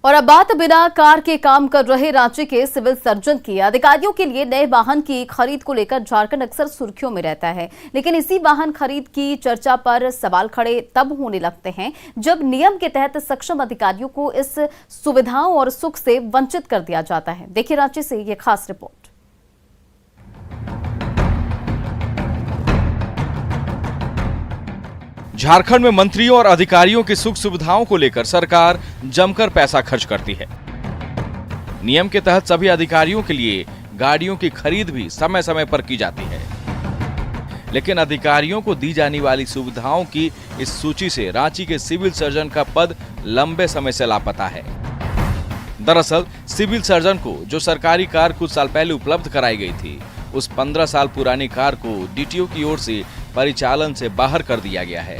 और अब बात बिना कार के काम कर रहे रांची के सिविल सर्जन की। अधिकारियों के लिए नए वाहन की खरीद को लेकर झारखंड अक्सर सुर्खियों में रहता है, लेकिन इसी वाहन खरीद की चर्चा पर सवाल खड़े तब होने लगते हैं जब नियम के तहत सक्षम अधिकारियों को इस सुविधाओं और सुख से वंचित कर दिया जाता है। देखिए रांची से ये खास रिपोर्ट। झारखंड में मंत्रियों और अधिकारियों की सुख सुविधाओं को लेकर सरकार जमकर पैसा खर्च करती है। नियम के तहत सभी अधिकारियों के लिए गाड़ियों की खरीद भी समय समय पर की जाती है, लेकिन अधिकारियों को दी जाने वाली सुविधाओं की इस सूची से रांची के सिविल सर्जन का पद लंबे समय से लापता है। दरअसल सिविल सर्जन को जो सरकारी कार कुछ साल पहले उपलब्ध कराई गई थी, उस 15 साल पुरानी कार को डीटीओ की ओर से परिचालन से बाहर कर दिया गया है।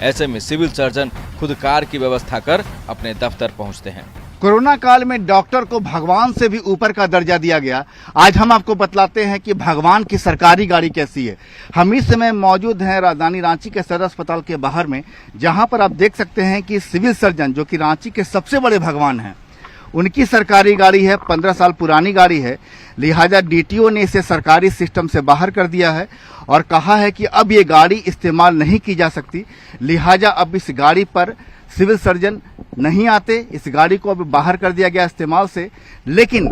ऐसे में सिविल सर्जन खुद कार की व्यवस्था कर अपने दफ्तर पहुंचते हैं। कोरोना काल में डॉक्टर को भगवान से भी ऊपर का दर्जा दिया गया। आज हम आपको बतलाते हैं कि भगवान की सरकारी गाड़ी कैसी है। हम इस समय मौजूद हैं राजधानी रांची के सदर अस्पताल के बाहर में, जहां पर आप देख सकते हैं कि सिविल सर्जन जो कि रांची के सबसे बड़े भगवान हैं, उनकी सरकारी गाड़ी है। 15 साल पुरानी गाड़ी है, लिहाजा डीटीओ ने इसे सरकारी सिस्टम से बाहर कर दिया है और कहा है कि अब ये गाड़ी इस्तेमाल नहीं की जा सकती। लिहाजा अब इस गाड़ी पर सिविल सर्जन नहीं आते। इस गाड़ी को अब बाहर कर दिया गया इस्तेमाल से। लेकिन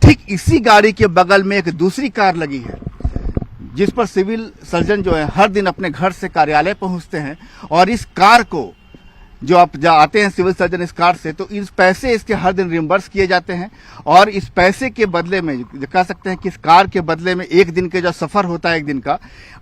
ठीक इसी गाड़ी के बगल में एक दूसरी कार लगी है, जिस पर सिविल सर्जन जो है हर दिन अपने घर से कार्यालय पहुंचते हैं और इस कार को जो आप आते हैं सिविल सर्जन इस कार से, तो इस पैसे इसके हर दिन रिम्बर्स किए जाते हैं और इस पैसे के बदले में कह सकते हैं कि इस कार के बदले में एक दिन के जो सफर होता है, एक दिन का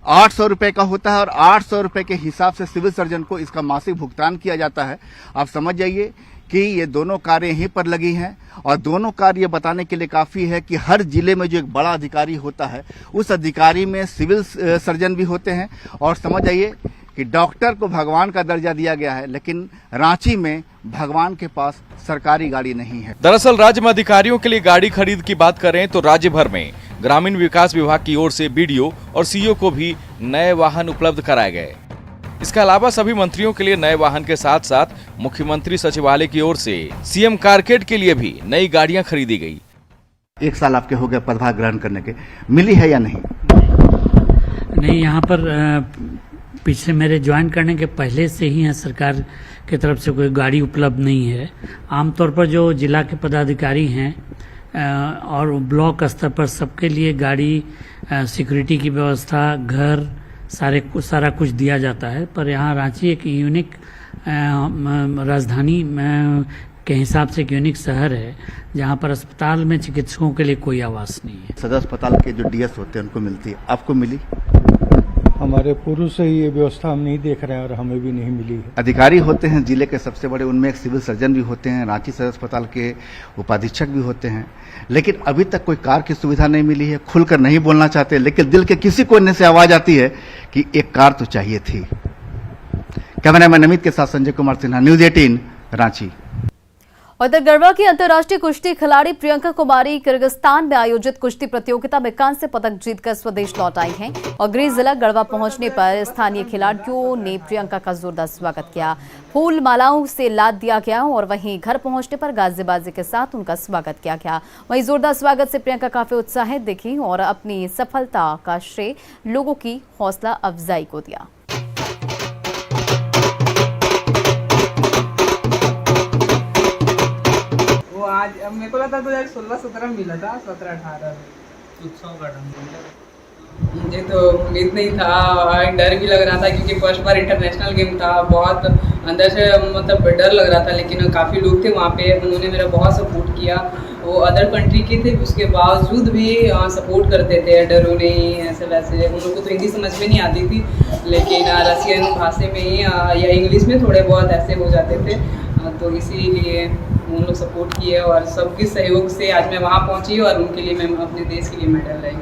800 रुपए का होता है और 800 रुपए के हिसाब से सिविल सर्जन को इसका मासिक भुगतान किया जाता है। आप समझ जाइए कि ये दोनों कारें यहीं पर लगी हैं और दोनों कार ये बताने के लिए काफी है कि हर जिले में जो एक बड़ा अधिकारी होता है, उस अधिकारी में सिविल सर्जन भी होते हैं। और समझ जाइए कि डॉक्टर को भगवान का दर्जा दिया गया है, लेकिन रांची में भगवान के पास सरकारी गाड़ी नहीं है। दरअसल राज्य में अधिकारियों के लिए गाड़ी खरीद की बात करें तो राज्य भर में ग्रामीण विकास विभाग की ओर से बीडीओ और सीईओ को भी नए वाहन उपलब्ध कराए गए। इसके अलावा सभी मंत्रियों के लिए नए वाहन के साथ साथ मुख्यमंत्री सचिवालय की ओर से सीएम कारकेड के लिए भी नई गाड़ियां खरीदी गई। 1 साल आपके हो गए पदभार ग्रहण करने के, मिली है या नहीं? नहीं, यहाँ पर पिछले मेरे ज्वाइन करने के पहले से ही है सरकार की तरफ से कोई गाड़ी उपलब्ध नहीं है। आमतौर पर जो जिला के पदाधिकारी हैं और ब्लॉक स्तर पर सबके लिए गाड़ी, सिक्योरिटी की व्यवस्था, घर, सारा कुछ दिया जाता है। पर यहाँ रांची एक यूनिक राजधानी के हिसाब से एक यूनिक शहर है, जहाँ पर अस्पताल में चिकित्सकों के लिए कोई आवास नहीं है। सदर अस्पताल के जो डीएस होते हैं उनको मिलती है, आपको मिली? हमारे पूर्व से ही ये व्यवस्था हम नहीं देख रहे हैं और हमें भी नहीं मिली है। अधिकारी होते हैं जिले के सबसे बड़े, उनमें एक सिविल सर्जन भी होते हैं, रांची सदर अस्पताल के उपाधीक्षक भी होते हैं, लेकिन अभी तक कोई कार की सुविधा नहीं मिली है। खुलकर नहीं बोलना चाहते, लेकिन दिल के किसी कोने से आवाज आती है कि एक कार तो चाहिए थी। कैमरामैन अमित के साथ संजय कुमार सिन्हा, न्यूज 18 रांची। उधर गढ़वा की अंतर्राष्ट्रीय कुश्ती खिलाड़ी प्रियंका कुमारी किर्गिस्तान में आयोजित कुश्ती प्रतियोगिता में कांस्य पदक जीतकर स्वदेश लौट आई हैं और गृह जिला गढ़वा पहुंचने पर स्थानीय खिलाड़ियों ने प्रियंका का जोरदार स्वागत किया। फूल मालाओं से लाद दिया गया और वहीं घर पहुंचने पर गाजीबाजी के साथ उनका स्वागत किया गया। वहीं जोरदार स्वागत से प्रियंका काफी उत्साहित दिखी और अपनी सफलता का श्रेय लोगों की हौसला अफजाई को दिया। आज मेरे को लगता 2016-17 मिला था, 17-18 उत्सव का मुझे तो उम्मीद नहीं था, डर भी लग रहा था क्योंकि फर्स्ट बार इंटरनेशनल गेम था। बहुत अंदर से मतलब डर लग रहा था, लेकिन काफ़ी लोग थे वहाँ पे, उन्होंने मेरा बहुत सपोर्ट किया। वो अदर कंट्री के थे, उसके बावजूद भी सपोर्ट करते थे, डरो नहीं ऐसे वैसे। उन लोग को तो हिंदी समझ में नहीं आती थी, लेकिन रशियन भाषा में ही या इंग्लिश में थोड़े बहुत ऐसे हो जाते थे, तो इसीलिए उन लोग सपोर्ट किए और सबके सहयोग से आज मैं वहाँ पहुँची और उनके लिए मैं अपने देश के लिए मेडल लाई।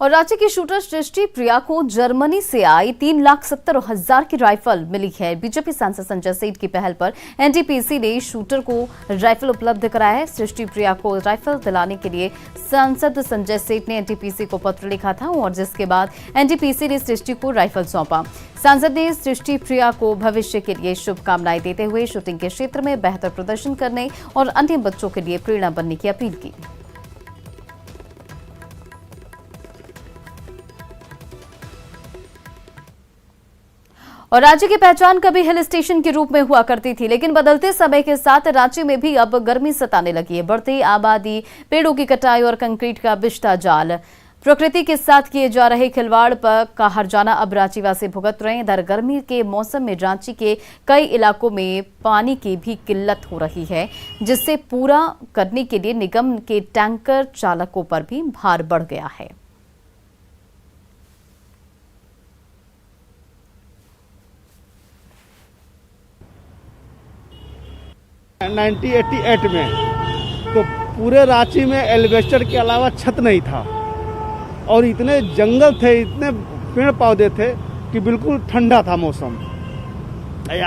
और राज्य की शूटर सृष्टि प्रिया को जर्मनी से आई 3,70,000 की राइफल मिली है। बीजेपी सांसद संजय सेठ की पहल पर एनटीपीसी ने शूटर को राइफल उपलब्ध कराया है। सृष्टि प्रिया को राइफल दिलाने के लिए सांसद संजय सेठ ने एनटीपीसी को पत्र लिखा था और जिसके बाद एनटीपीसी ने सृष्टि को राइफल सौंपा। सांसद ने सृष्टि प्रिया को भविष्य के लिए शुभकामनाएं देते हुए शूटिंग के क्षेत्र में बेहतर प्रदर्शन करने और अन्य बच्चों के लिए प्रेरणा बनने की अपील की। और राज्य की पहचान कभी हिल स्टेशन के रूप में हुआ करती थी, लेकिन बदलते समय के साथ राज्य में भी अब गर्मी सताने लगी है। बढ़ती आबादी, पेड़ों की कटाई और कंक्रीट का बिछता जाल, प्रकृति के साथ किए जा रहे खिलवाड़ पर का हर्जाना अब रांचीवासी भुगत रहे हैं। इधर गर्मी के मौसम में रांची के कई इलाकों में पानी की भी किल्लत हो रही है, जिससे पूरा करने के लिए निगम के टैंकर चालकों पर भी भार बढ़ गया है। नाइनटीन 88 में तो पूरे रांची में एल्वेस्टर के अलावा छत नहीं था और इतने जंगल थे, इतने पेड़ पौधे थे कि बिल्कुल ठंडा था मौसम।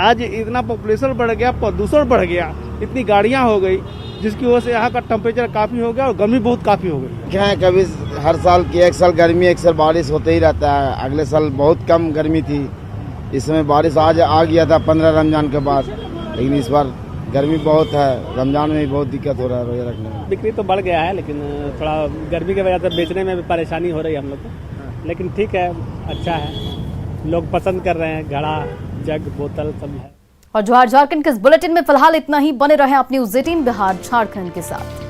आज इतना पॉपुलेशन बढ़ गया, प्रदूषण बढ़ गया, इतनी गाड़ियां हो गई, जिसकी वजह से यहाँ का टेम्परेचर काफ़ी हो गया और गर्मी बहुत काफ़ी हो गई। क्या है, कभी हर साल की एक साल गर्मी एक साल बारिश होते ही रहता है। अगले साल बहुत कम गर्मी थी, इस समय बारिश आज आ गया था 15 रमजान के बाद, लेकिन इस बार गर्मी बहुत है। रमजान में भी बहुत दिक्कत हो रहा है रोजा रखने में। बिक्री तो बढ़ गया है, लेकिन थोड़ा गर्मी की वजह से बेचने में भी परेशानी हो रही है हम लोग को, लेकिन ठीक है, अच्छा है, लोग पसंद कर रहे हैं। घड़ा, जग, बोतल सब है। और जोहार झारखंड के इस बुलेटिन में फिलहाल इतना ही। बने रहे आप न्यूज़ 18 बिहार झारखंड के साथ।